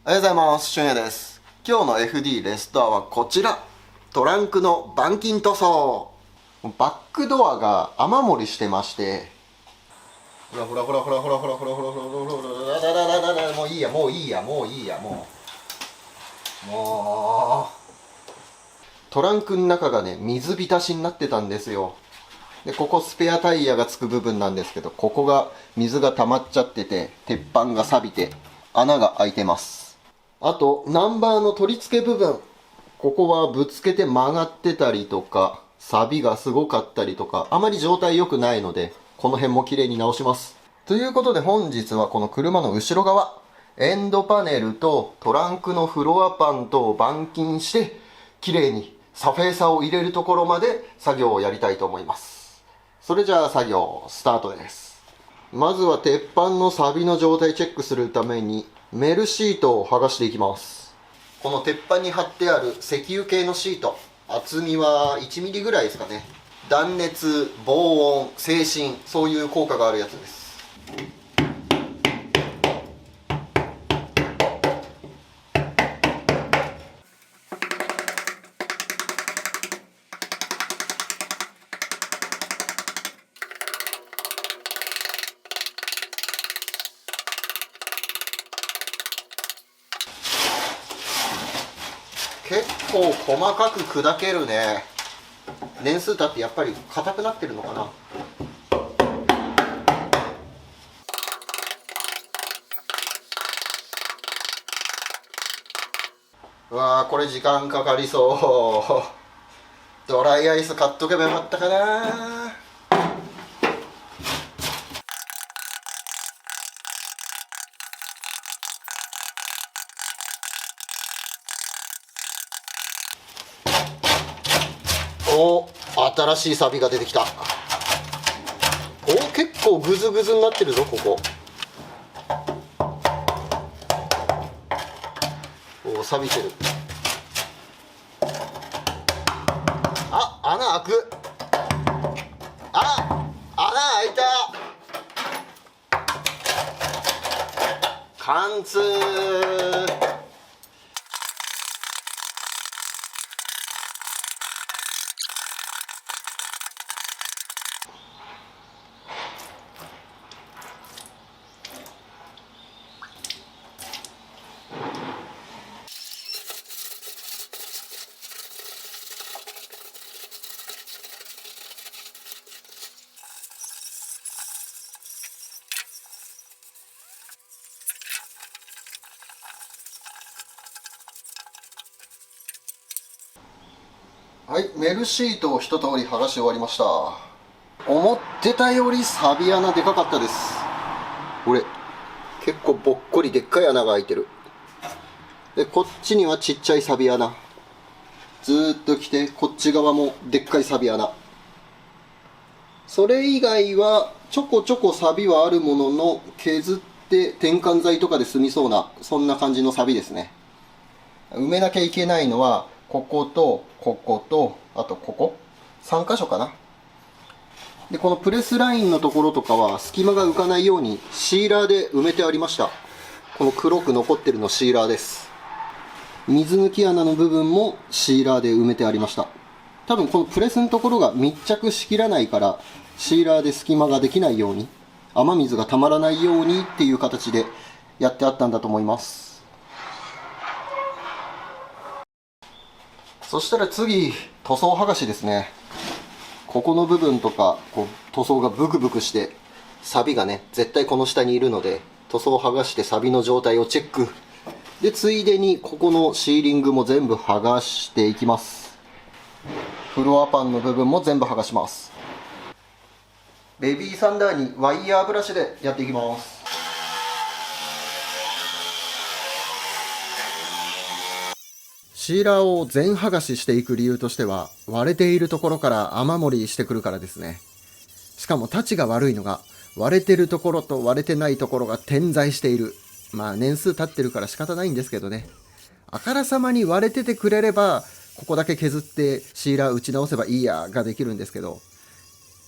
おはようございます。しゅんやです。今日の FD レストアはこちら。トランクの板金塗装。バックドアが雨漏りしてまして、ほらほらほらほらほらほらほらほらほらほらほらほらららららら、もういいやもういいやもういいやもうトランクの中がね、水浸しになってたんですよ。で、ここスペアタイヤがつく部分なんですけど、ここが水が溜まっちゃってて、鉄板が錆びて穴が開いてます。あと、ナンバーの取り付け部分。ここはぶつけて曲がってたりとか、錆びがすごかったりとか、あまり状態良くないので、この辺も綺麗に直します。ということで本日はこの車の後ろ側、エンドパネルとトランクのフロアパンとを板金して、綺麗にサフェーサを入れるところまで作業をやりたいと思います。それじゃあ作業スタートです。まずは鉄板の錆びの状態チェックするためにメルシートを剥がしていきます。この鉄板に貼ってある石油系のシート、厚みは1ミリぐらいですかね。断熱、防音、静振、そういう効果があるやつです。結構細かく砕けるね。年数経ってやっぱり硬くなってるのかな。うわー、これ時間かかりそう。ドライアイス買っとけばよかったかな。お、新しいサビが出てきた。お、結構グズグズになってるぞここ。お、錆びてる。あ、穴開く。あ、穴開いた。貫通。はい、メルシートを一通り剥がし終わりました。思ってたよりサビ穴でかかったです。これ結構ぼっこりでっかい穴が開いてる。で、こっちにはちっちゃいサビ穴。ずーっと来て、こっち側もでっかいサビ穴。それ以外はちょこちょこサビはあるものの、削って添換剤とかで済みそうな、そんな感じのサビですね。埋めなきゃいけないのは、こことここと、あとここ3箇所かな。で、このプレスラインのところとかは隙間が浮かないようにシーラーで埋めてありました。この黒く残ってるのシーラーです。水抜き穴の部分もシーラーで埋めてありました。多分このプレスのところが密着しきらないからシーラーで隙間ができないように、雨水がたまらないようにっていう形でやってあったんだと思います。そしたら次、塗装剥がしですね。ここの部分とかこう塗装がブクブクしてサビがね絶対この下にいるので、塗装を剥がしてサビの状態をチェックで、ついでにここのシーリングも全部剥がしていきます。フロアパンの部分も全部剥がします。ベビーサンダーにワイヤーブラシでやっていきます。シーラーを全剥がししていく理由としては、割れているところから雨漏りしてくるからですね。しかもタチが悪いのが、割れてるところと割れてないところが点在している。まあ年数経ってるから仕方ないんですけどね。あからさまに割れててくれれば、ここだけ削ってシーラー打ち直せばいいやができるんですけど、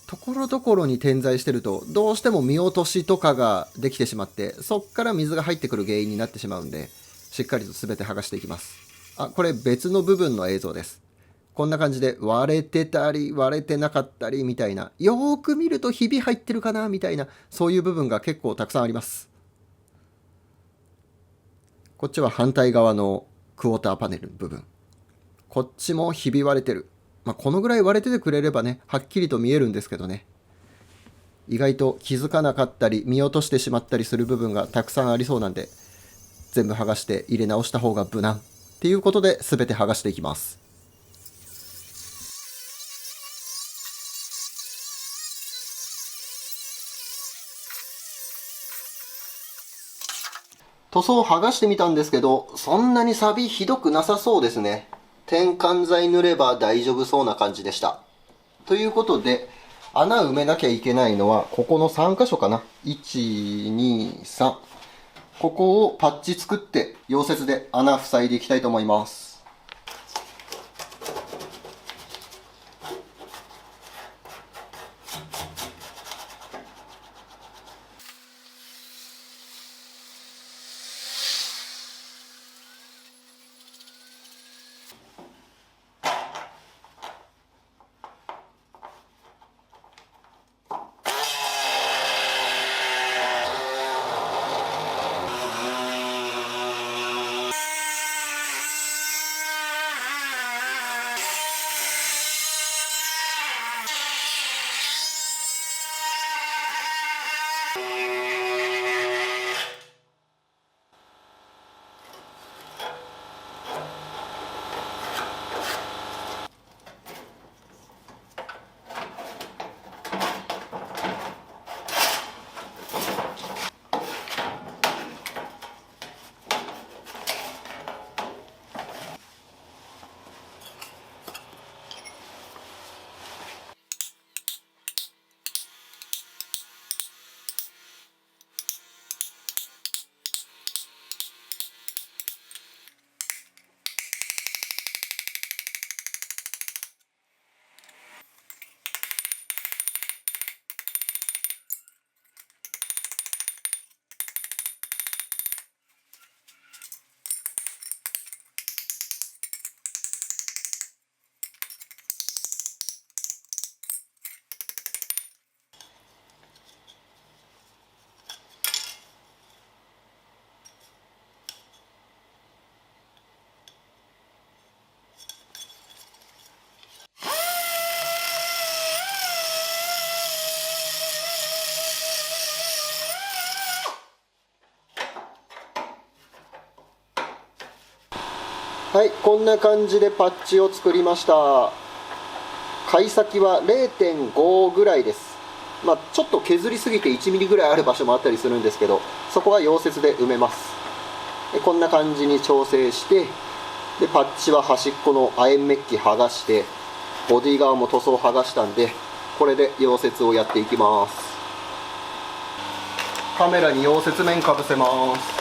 ところどころに点在してるとどうしても見落としとかができてしまって、そっから水が入ってくる原因になってしまうんで、しっかりと全て剥がしていきます。これ別の部分の映像です。こんな感じで割れてたり割れてなかったりみたいな、よーく見るとひび入ってるかなみたいな、そういう部分が結構たくさんあります。こっちは反対側のクォーターパネルの部分、こっちもひび割れてる。このぐらい割れててくれればね、はっきりと見えるんですけどね、意外と気づかなかったり見落としてしまったりする部分がたくさんありそうなんで、全部剥がして入れ直した方が無難っていうことで全て剥がしていきます。塗装を剥がしてみたんですけど、そんなに錆びひどくなさそうですね。添換剤塗れば大丈夫そうな感じでした。ということで、穴埋めなきゃいけないのはここの3箇所かな。1、2、3。ここをパッチ作って溶接で穴塞いでいきたいと思います。はい、こんな感じでパッチを作りました。貝先は 0.5 ぐらいです。ちょっと削りすぎて1ミリぐらいある場所もあったりするんですけど、そこは溶接で埋めます。でこんな感じに調整して、でパッチは端っこの亜鉛メッキ剥がして、ボディ側も塗装剥がしたんで、これで溶接をやっていきます。カメラに溶接面かぶせます。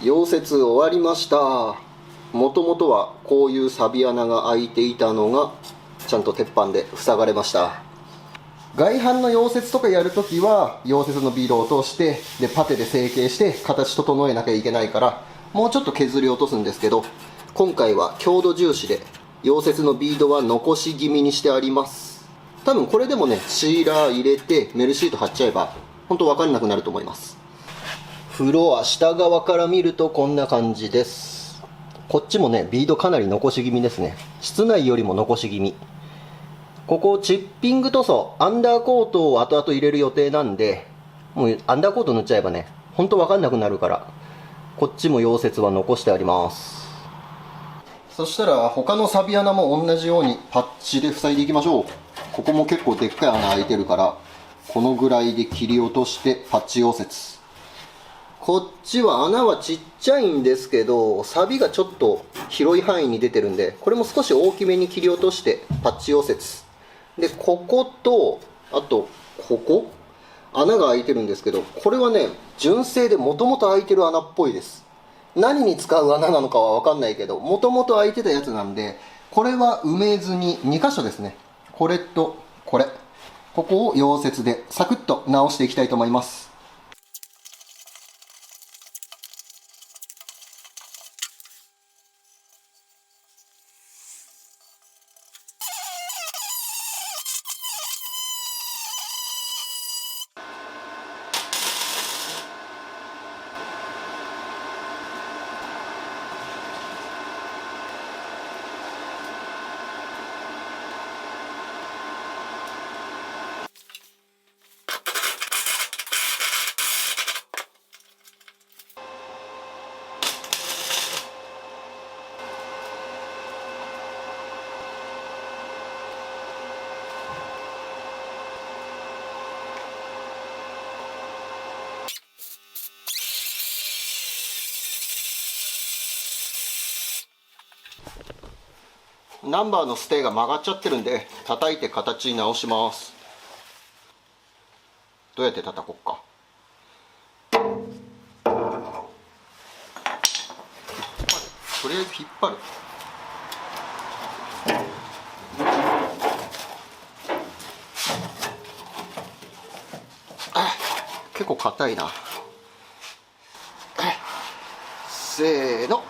溶接終わりました。もともとはこういう錆び穴が開いていたのがちゃんと鉄板で塞がれました。外板の溶接とかやるときは溶接のビードを通してでパテで成形して形整えなきゃいけないから、もうちょっと削り落とすんですけど、今回は強度重視で溶接のビードは残し気味にしてあります。多分これでもね、シーラー入れてメルシート貼っちゃえば本当分かんなくなると思います。フロア下側から見るとこんな感じです。こっちもね、ビードかなり残し気味ですね。室内よりも残し気味。ここチッピング塗装、アンダーコートを後々入れる予定なんで、もうアンダーコート塗っちゃえばね、ほんと分かんなくなるから、こっちも溶接は残してあります。そしたら他のサビ穴も同じようにパッチで塞いでいきましょう。ここも結構でっかい穴開いてるから、このぐらいで切り落としてパッチ溶接。こっちは穴はちっちゃいんですけど、サビがちょっと広い範囲に出てるんで、これも少し大きめに切り落としてパッチ溶接で、こことあとここ穴が開いてるんですけど、これはね、純正でもともと開いてる穴っぽいです。何に使う穴なのかは分かんないけど、もともと開いてたやつなんで、これは埋めずに2箇所ですね。これとこれ、ここを溶接でサクッと直していきたいと思います。ナンバーのステーが曲がっちゃってるんで、叩いて形に直します。どうやって叩こうか。とりあえず引っ張る。結構硬いな。せーの。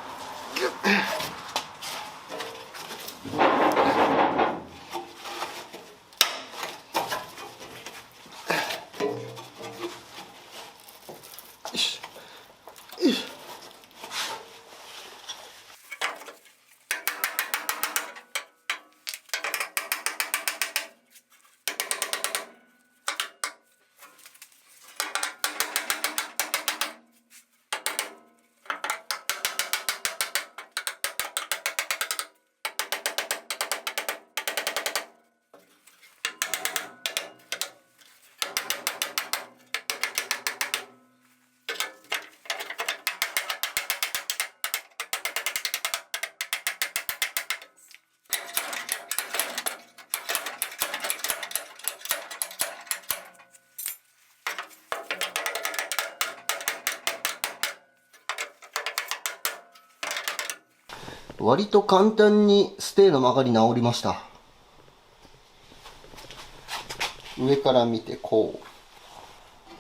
割と簡単にステーの曲がり直りました。上から見てこう。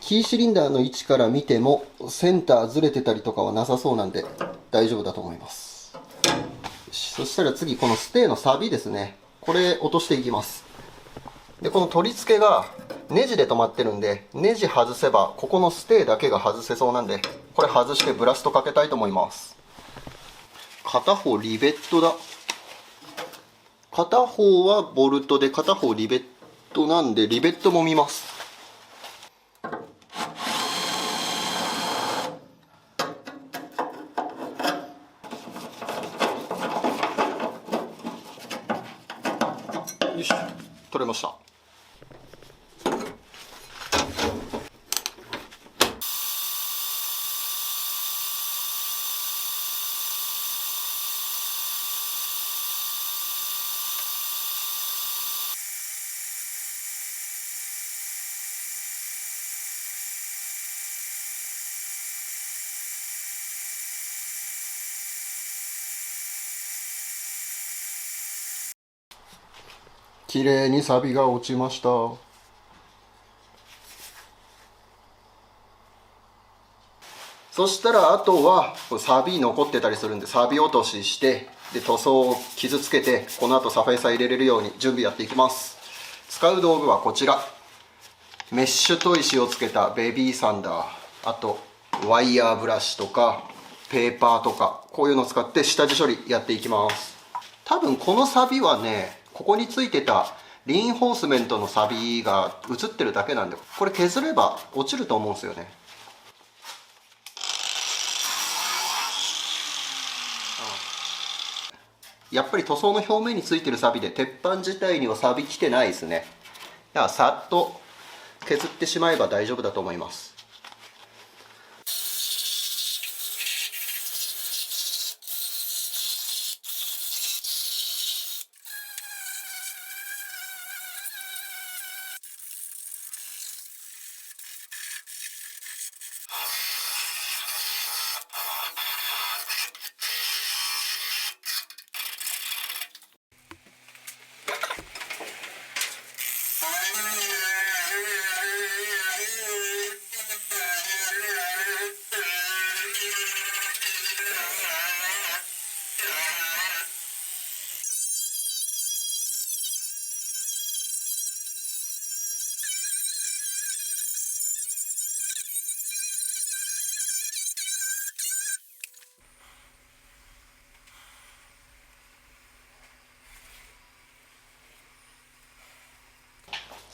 キーシリンダーの位置から見てもセンターずれてたりとかはなさそうなんで大丈夫だと思います。そしたら次このステーのサビですね。これ落としていきます。で、この取り付けがネジで止まってるんで、ネジ外せばここのステーだけが外せそうなんで、これ外してブラストかけたいと思います。片方リベットだ。片方はボルトで片方リベットなんで、リベットも見ます。よいしょ、取れました。綺麗にサビが落ちました。そしたらあとはサビ残ってたりするんで、サビ落とししてで塗装を傷つけて、この後サファイサ入れれるように準備やっていきます。使う道具はこちら、メッシュ砥石をつけたベビーサンダー、あとワイヤーブラシとかペーパーとか、こういうのを使って下地処理やっていきます。多分このサビはね、ここについてたリインフォースメントのサビが映ってるだけなんで、これ削れば落ちると思うんですよね。やっぱり塗装の表面についてるサビで鉄板自体にはサビきてないですね。だからさっと削ってしまえば大丈夫だと思います。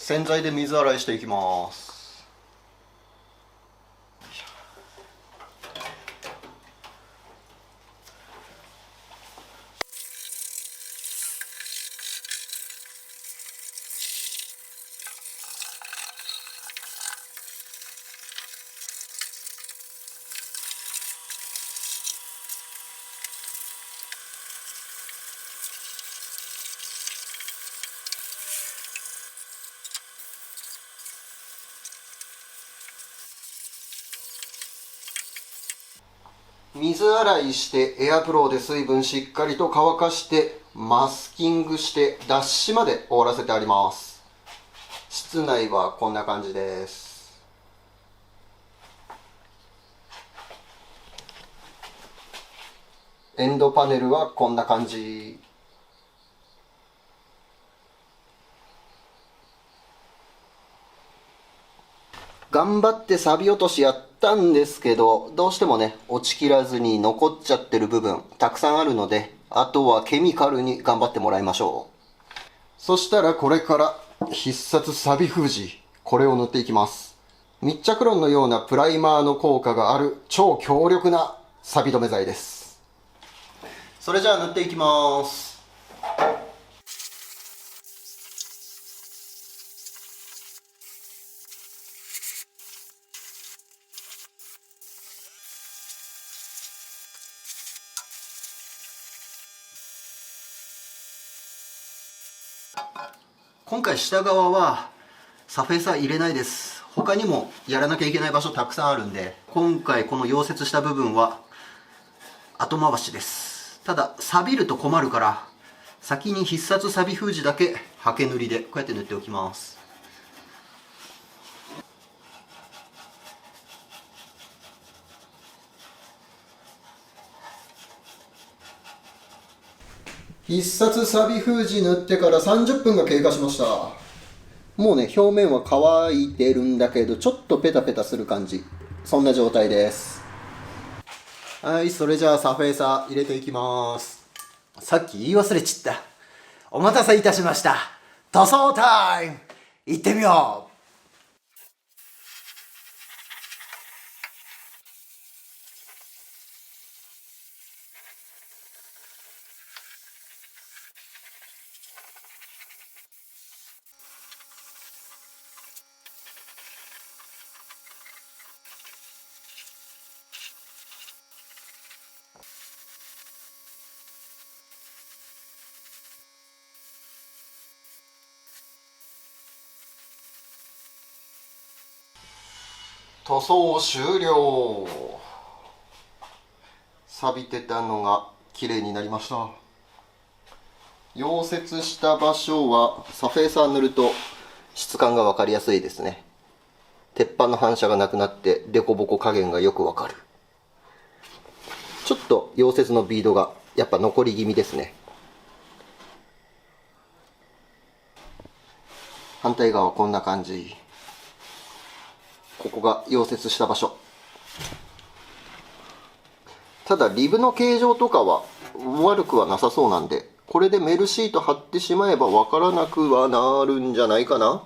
洗剤で水洗いしていきます。水洗いしてエアブローで水分しっかりと乾かしてマスキングして脱脂まで終わらせてあります。室内はこんな感じです。エンドパネルはこんな感じ。頑張って錆落としやったんですけど、どうしてもね、落ちきらずに残っちゃってる部分たくさんあるので、あとはケミカルに頑張ってもらいましょう。そしたらこれから必殺錆封じ、これを塗っていきます。密着ロンのようなプライマーの効果がある超強力な錆止め剤です。それじゃあ塗っていきます。今回下側はサフェイサー入れないです。他にもやらなきゃいけない場所たくさんあるんで、今回この溶接した部分は後回しです。ただ錆びると困るから、先に必殺錆封じだけ刷毛塗りでこうやって塗っておきます。必殺錆封じ塗ってから30分が経過しました。もうね、表面は乾いてるんだけど、ちょっとペタペタする感じ。そんな状態です。はい、それじゃあサフェイサー入れていきます。さっき言い忘れちった。お待たせいたしました。塗装タイム行ってみよう。塗装終了。錆びてたのが綺麗になりました。溶接した場所はサフェイサー塗ると質感が分かりやすいですね。鉄板の反射がなくなってデコボコ加減がよくわかる。ちょっと溶接のビードがやっぱ残り気味ですね。反対側はこんな感じ。ここが溶接した場所。ただリブの形状とかは悪くはなさそうなんで、これでメルシート貼ってしまえば分からなくはなるんじゃないかな。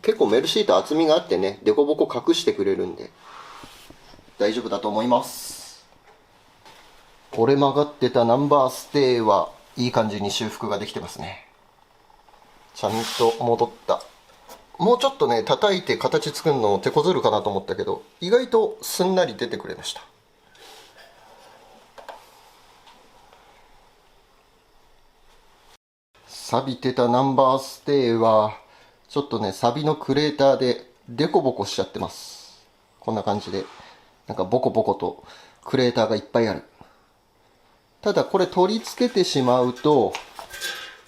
結構メルシート厚みがあってね、デコボコ隠してくれるんで大丈夫だと思います。折れ曲がってたナンバーステーはいい感じに修復ができてますね。ちゃんと戻った。もうちょっとね叩いて形作るの手こずるかなと思ったけど、意外とすんなり出てくれました。錆びてたナンバーステーはちょっとね、サビのクレーターでデコボコしちゃってます。こんな感じでなんかボコボコとクレーターがいっぱいある。ただこれ取り付けてしまうと、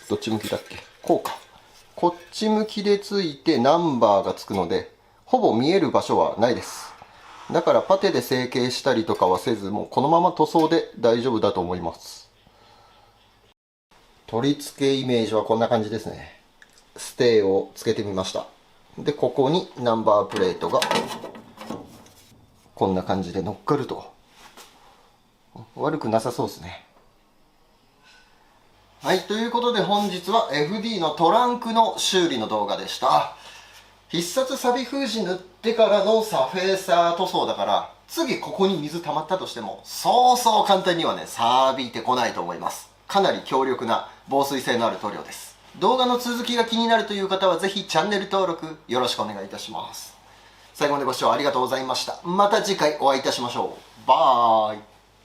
どっち向きだっけ、こうか、こっち向きでついてナンバーがつくのでほぼ見える場所はないです。だからパテで成形したりとかはせず、もうこのまま塗装で大丈夫だと思います。取り付けイメージはこんな感じですね。ステーをつけてみました。でここにナンバープレートがこんな感じで乗っかると悪くなさそうですね。はい、ということで本日は FD のトランクの修理の動画でした。必殺サビ封じ塗ってからのサフェーサー塗装だから、次ここに水溜まったとしてもそうそう簡単にはね錆びてこないと思います。かなり強力な防水性のある塗料です。動画の続きが気になるという方はぜひチャンネル登録よろしくお願いいたします。最後までご視聴ありがとうございました。また次回お会いいたしましょう。バイ。